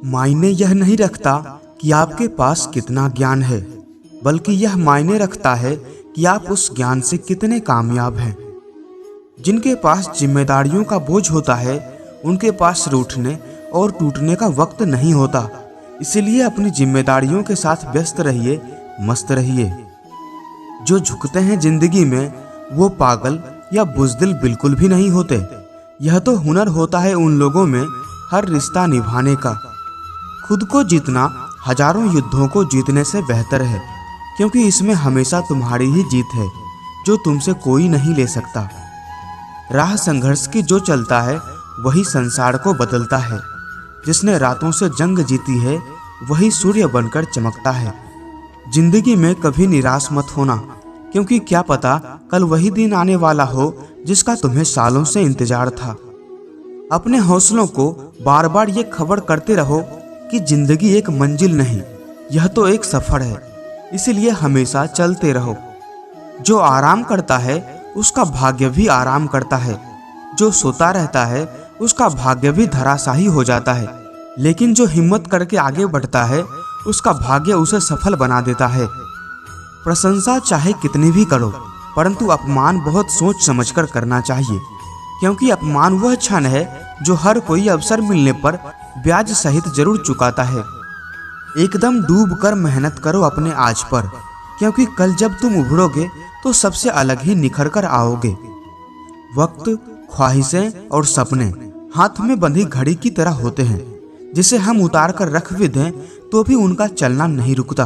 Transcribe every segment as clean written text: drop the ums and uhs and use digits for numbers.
मायने यह नहीं रखता कि आपके पास कितना ज्ञान है, बल्कि यह मायने रखता है कि आप उस ज्ञान से कितने कामयाब हैं। जिनके पास जिम्मेदारियों का बोझ होता है, उनके पास रूठने और टूटने का वक्त नहीं होता। इसलिए अपनी जिम्मेदारियों के साथ व्यस्त रहिए, मस्त रहिए। जो झुकते हैं जिंदगी में, वो पागल या बुज़दिल बिल्कुल भी नहीं होते। यह तो हुनर होता है उन लोगों में हर रिश्ता निभाने का। खुद को जीतना हजारों युद्धों को जीतने से बेहतर है, क्योंकि इसमें हमेशा तुम्हारी ही जीत है, जो तुमसे कोई नहीं ले सकता। राह संघर्ष की जो चलता है, वही संसार को बदलता है। जिसने रातों से जंग जीती है, वही सूर्य बनकर चमकता है। जिंदगी में कभी निराश मत होना, क्योंकि क्या पता कल वही दिन आने वाला हो जिसका तुम्हें सालों से इंतजार था। अपने हौसलों को बार बार ये खबर करते रहो कि जिंदगी एक मंजिल नहीं, यह तो एक सफर है। इसलिए हमेशा चलते रहो। जो आराम करता है, उसका भाग्य भी आराम करता है। जो सोता रहता है, उसका भाग्य भी धराशायी हो जाता है। लेकिन जो हिम्मत करके आगे बढ़ता है, उसका भाग्य उसे सफल बना देता है। प्रशंसा चाहे कितनी भी करो, परंतु अपमान बहुत सोच समझकर करना चाहिए, क्योंकि अपमान वह क्षण है जो हर कोई अवसर मिलने पर ब्याज सहित जरूर चुकाता है। एकदम डूब कर मेहनत करो अपने आज पर, क्योंकि कल जब तुम उभरोगे तो सबसे अलग ही निखर कर आओगे। वक्त, ख्वाहिशें और सपने हाथ में बंधी घड़ी की तरह होते हैं, जिसे हम उतार कर रख भी दें तो भी उनका चलना नहीं रुकता।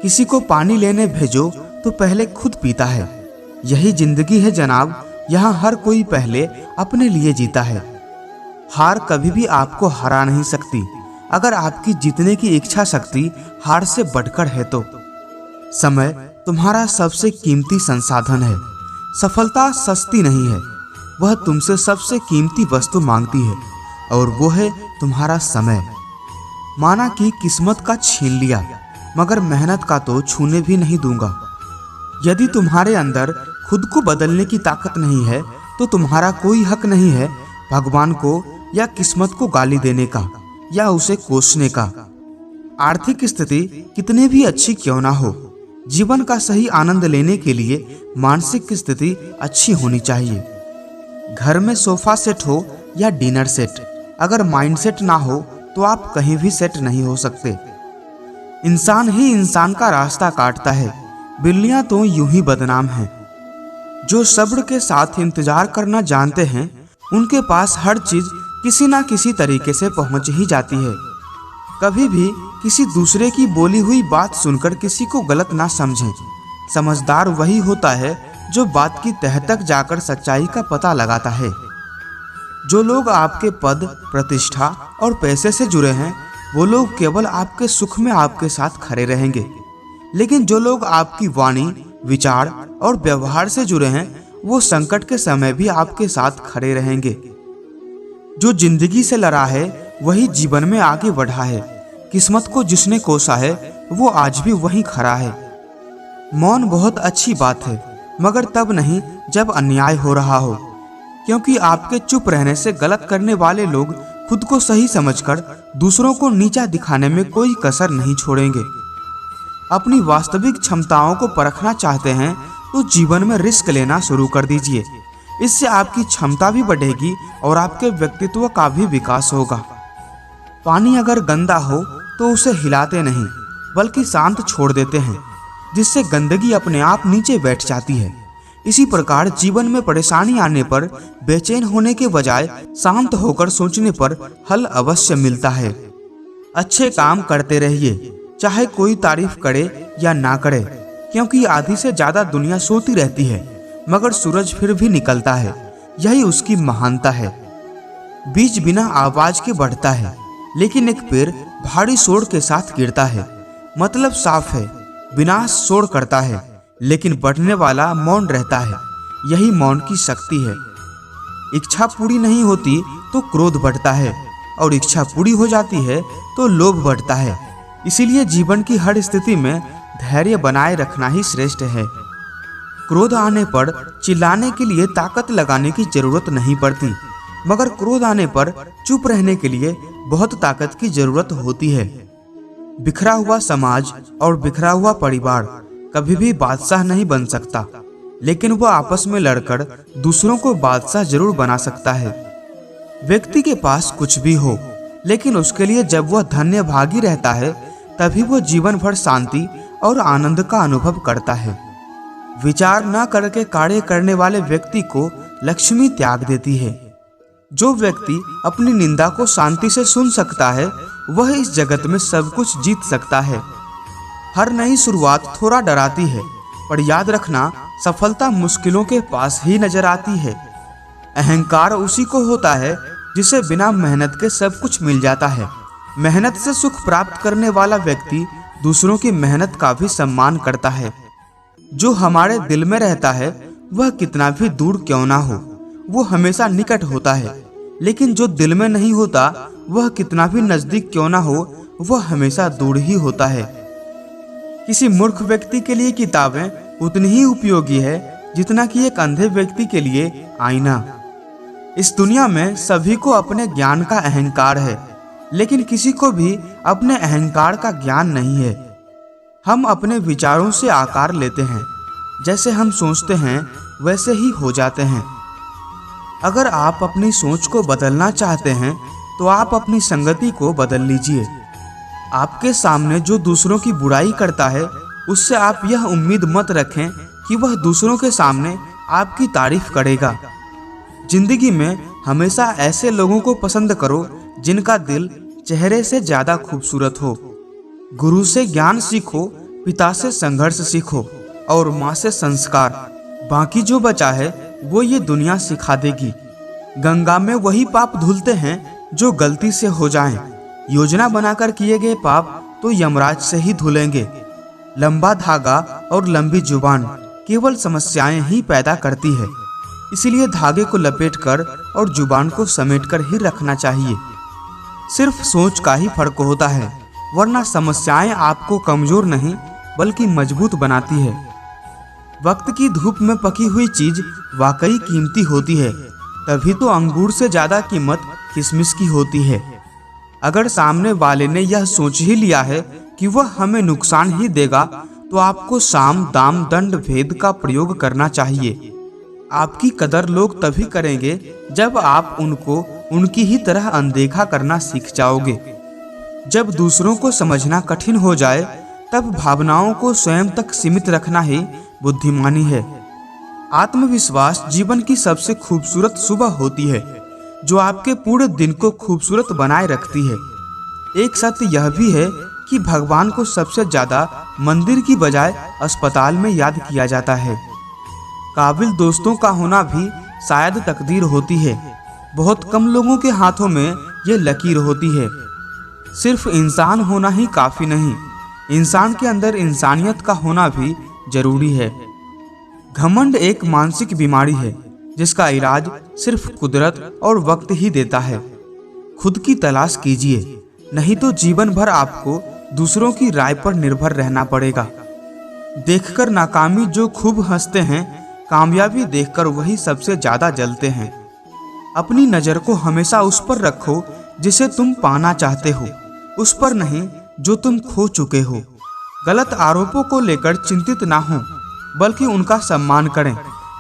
किसी को पानी लेने भेजो तो पहले खुद पीता है। यही जिंदगी है जनाब, यहाँ हर कोई पहले अपने लिए जीता है। हार कभी भी आपको हरा नहीं सकती, अगर आपकी जीतने की इच्छा शक्ति हार से बढ़कर है तो। समय तुम्हारा सबसे कीमती संसाधन है। सफलता सस्ती नहीं है, वह तुमसे सबसे कीमती वस्तु मांगती है, और वो है तुम्हारा समय। माना कि किस्मत का छीन लिया, मगर मेहनत का तो छूने भी नहीं दूंगा। यदि तुम्हारे अंदर खुद को बदलने की ताकत नहीं है, तो तुम्हारा कोई हक नहीं है भगवान को या किस्मत को गाली देने का या उसे कोसने का। आर्थिक स्थिति कितनी भी अच्छी क्यों ना हो, जीवन का सही आनंद लेने के लिए मानसिक स्थिति अच्छी होनी चाहिए। घर में सोफा सेट हो या डिनर सेट, अगर माइंड सेट ना हो तो आप कहीं भी सेट नहीं हो सकते। इंसान ही इंसान का रास्ता काटता है, बिल्लियां तो यूं ही बदनाम हैं। जो सब्र के साथ इंतजार करना जानते हैं, उनके पास हर चीज किसी ना किसी तरीके से पहुंच ही जाती है। कभी भी किसी दूसरे की बोली हुई बात सुनकर किसी को गलत ना समझें। समझदार वही होता है जो बात की तह तक जाकर सच्चाई का पता लगाता है। जो लोग आपके पद, प्रतिष्ठा और पैसे से जुड़े हैं, वो लोग केवल आपके सुख में आपके साथ खड़े रहेंगे। लेकिन जो लोग आपकी वाणी, विचार और व्यवहार से जुड़े हैं, वो संकट के समय भी आपके साथ खड़े रहेंगे। जो जिंदगी से लड़ा है, वही जीवन में आगे बढ़ा है। किस्मत को जिसने कोसा है, वो आज भी वहीं खड़ा है। मौन बहुत अच्छी बात है, मगर तब नहीं जब अन्याय हो रहा हो, क्योंकि आपके चुप रहने से गलत करने वाले लोग खुद को सही समझकर दूसरों को नीचा दिखाने में कोई कसर नहीं छोड़ेंगे। अपनी वास्तविक क्षमताओं को परखना चाहते हैं तो जीवन में रिस्क लेना शुरू कर दीजिए। इससे आपकी क्षमता भी बढ़ेगी और आपके व्यक्तित्व का भी विकास होगा। पानी अगर गंदा हो तो उसे हिलाते नहीं, बल्कि शांत छोड़ देते हैं, जिससे गंदगी अपने आप नीचे बैठ जाती है। इसी प्रकार जीवन में परेशानी आने पर बेचैन होने के बजाय शांत होकर सोचने पर हल अवश्य मिलता है। अच्छे काम करते रहिए, चाहे कोई तारीफ करे या ना करे, क्योंकि आधी से ज्यादा दुनिया सोती रहती है, मगर सूरज फिर भी निकलता है। यही उसकी महानता है। बीज बिना आवाज के बढ़ता है, लेकिन एक पेड़ भारी शोर के साथ गिरता है। मतलब साफ है, विनाश शोर करता है, लेकिन बढ़ने वाला मौन रहता है। यही मौन की शक्ति है। इच्छा पूरी नहीं होती तो क्रोध बढ़ता है, और इच्छा पूरी हो जाती है तो लोभ बढ़ता है। इसीलिए जीवन की हर स्थिति में धैर्य बनाए रखना ही श्रेष्ठ है। क्रोध आने पर चिल्लाने के लिए ताकत लगाने की जरूरत नहीं पड़ती, मगर क्रोध आने पर चुप रहने के लिए बहुत ताकत की जरूरत होती है। बिखरा हुआ समाज और बिखरा हुआ परिवार कभी भी बादशाह नहीं बन सकता, लेकिन वह आपस में लड़कर दूसरों को बादशाह जरूर बना सकता है। व्यक्ति के पास कुछ भी हो, लेकिन उसके लिए जब वह धन्य भागी रहता है, तभी वह जीवन भर शांति और आनंद का अनुभव करता है। विचार न करके कार्य करने वाले व्यक्ति को लक्ष्मी त्याग देती है। जो व्यक्ति अपनी निंदा को शांति से सुन सकता है, वह इस जगत में सब कुछ जीत सकता है। हर नई शुरुआत थोड़ा डराती है, पर याद रखना सफलता मुश्किलों के पास ही नजर आती है। अहंकार उसी को होता है जिसे बिना मेहनत के सब कुछ मिल जाता है। मेहनत से सुख प्राप्त करने वाला व्यक्ति दूसरों की मेहनत का भी सम्मान करता है। जो हमारे दिल में रहता है, वह कितना भी दूर क्यों ना हो, वो हमेशा निकट होता है। लेकिन जो दिल में नहीं होता, वह कितना भी नजदीक क्यों ना हो, वह हमेशा दूर ही होता है। किसी मूर्ख व्यक्ति के लिए किताबें उतनी ही उपयोगी है जितना कि एक अंधे व्यक्ति के लिए आईना। इस दुनिया में सभी को अपने ज्ञान का अहंकार है, लेकिन किसी को भी अपने अहंकार का ज्ञान नहीं है। हम अपने विचारों से आकार लेते हैं, जैसे हम सोचते हैं वैसे ही हो जाते हैं। अगर आप अपनी सोच को बदलना चाहते हैं, तो आप अपनी संगति को बदल लीजिए। आपके सामने जो दूसरों की बुराई करता है, उससे आप यह उम्मीद मत रखें कि वह दूसरों के सामने आपकी तारीफ करेगा। जिंदगी में हमेशा ऐसे लोगों को पसंद करो जिनका दिल चेहरे से ज्यादा खूबसूरत हो। गुरु से ज्ञान सीखो, पिता से संघर्ष सीखो और माँ से संस्कार। बाकी जो बचा है वो ये दुनिया सिखा देगी। गंगा में वही पाप धुलते हैं जो गलती से हो जाएं। योजना बनाकर किए गए पाप तो यमराज से ही धुलेंगे। लंबा धागा और लंबी जुबान केवल समस्याएं ही पैदा करती है, इसलिए धागे को लपेटकर और जुबान को समेटकर ही रखना चाहिए। सिर्फ सोच का ही फर्क होता है, वरना समस्याएं आपको कमजोर नहीं बल्कि मजबूत बनाती है। वक्त की धूप में पकी हुई चीज वाकई कीमती होती है, तभी तो अंगूर से ज्यादा कीमत किशमिश की होती है। अगर सामने वाले ने यह सोच ही लिया है कि वह हमें नुकसान ही देगा, तो आपको साम दाम दंड भेद का प्रयोग करना चाहिए। आपकी कदर लोग तभी करेंगे जब आप उनको उनकी ही तरह अनदेखा करना सीख जाओगे। जब दूसरों को समझना कठिन हो जाए, तब भावनाओं को स्वयं तक सीमित रखना ही बुद्धिमानी है। आत्मविश्वास जीवन की सबसे खूबसूरत सुबह होती है, जो आपके पूरे दिन को खूबसूरत बनाए रखती है। एक सत्य यह भी है कि भगवान को सबसे ज्यादा मंदिर की बजाय अस्पताल में याद किया जाता है। काबिल दोस्तों का होना भी शायद तकदीर होती है। बहुत कम लोगों के हाथों में ये लकीर होती है। सिर्फ इंसान होना ही काफी नहीं, इंसान के अंदर इंसानियत का होना भी जरूरी है। घमंड एक मानसिक बीमारी है जिसका इलाज सिर्फ कुदरत और वक्त ही देता है। खुद की तलाश कीजिए, नहीं तो जीवन भर आपको दूसरों की राय पर निर्भर रहना पड़ेगा। देखकर नाकामी जो खूब हंसते हैं, कामयाबी देखकर वही सबसे ज्यादा जलते हैं। अपनी नजर को हमेशा उस पर रखो जिसे तुम पाना चाहते हो, उस पर नहीं जो तुम खो चुके हो। गलत आरोपों को लेकर चिंतित ना हो, बल्कि उनका सम्मान करें।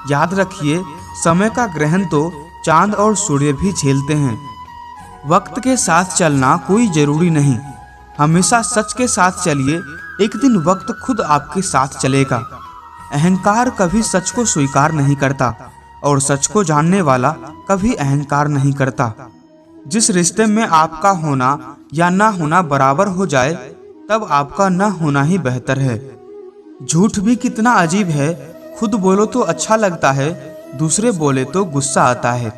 याद रखिए, समय का ग्रहण तो चांद और सूर्य भी झेलते हैं। वक्त के साथ चलना कोई जरूरी नहीं, हमेशा सच के साथ चलिए, एक दिन वक्त खुद आपके साथ चलेगा। अहंकार कभी सच को स्वीकार नहीं करता और सच को जानने वाला कभी अहंकार नहीं करता। जिस रिश्ते में आपका होना या ना होना बराबर हो जाए, तब आपका ना होना ही बेहतर है। झूठ भी कितना अजीब है, खुद बोलो तो अच्छा लगता है, दूसरे बोले तो गुस्सा आता है।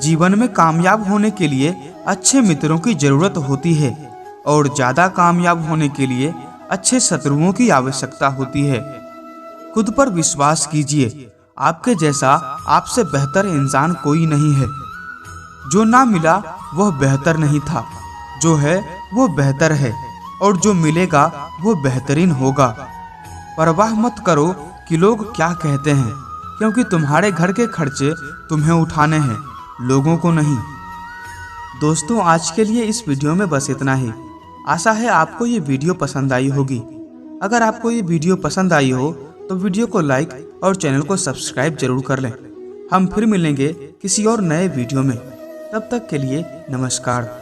जीवन में कामयाब होने के लिए अच्छे मित्रों की जरूरत होती है और ज्यादा कामयाब होने के लिए अच्छे शत्रुओं की आवश्यकता होती है। खुद पर विश्वास कीजिए, आपके जैसा आपसे बेहतर इंसान कोई नहीं है। जो ना मिला वह बेहतर नहीं था, जो है वो बेहतर है और जो मिलेगा वो बेहतरीन होगा। परवाह मत करो कि लोग क्या कहते हैं, क्योंकि तुम्हारे घर के खर्चे तुम्हें उठाने हैं। लोगों को नहीं। दोस्तों, आज के लिए इस वीडियो में बस इतना ही। आशा है आपको ये वीडियो पसंद आई होगी। अगर आपको ये वीडियो पसंद आई हो तो वीडियो को लाइक और चैनल को सब्सक्राइब जरूर कर लें। हम फिर मिलेंगे किसी और नए वीडियो में। तब तक के लिए नमस्कार।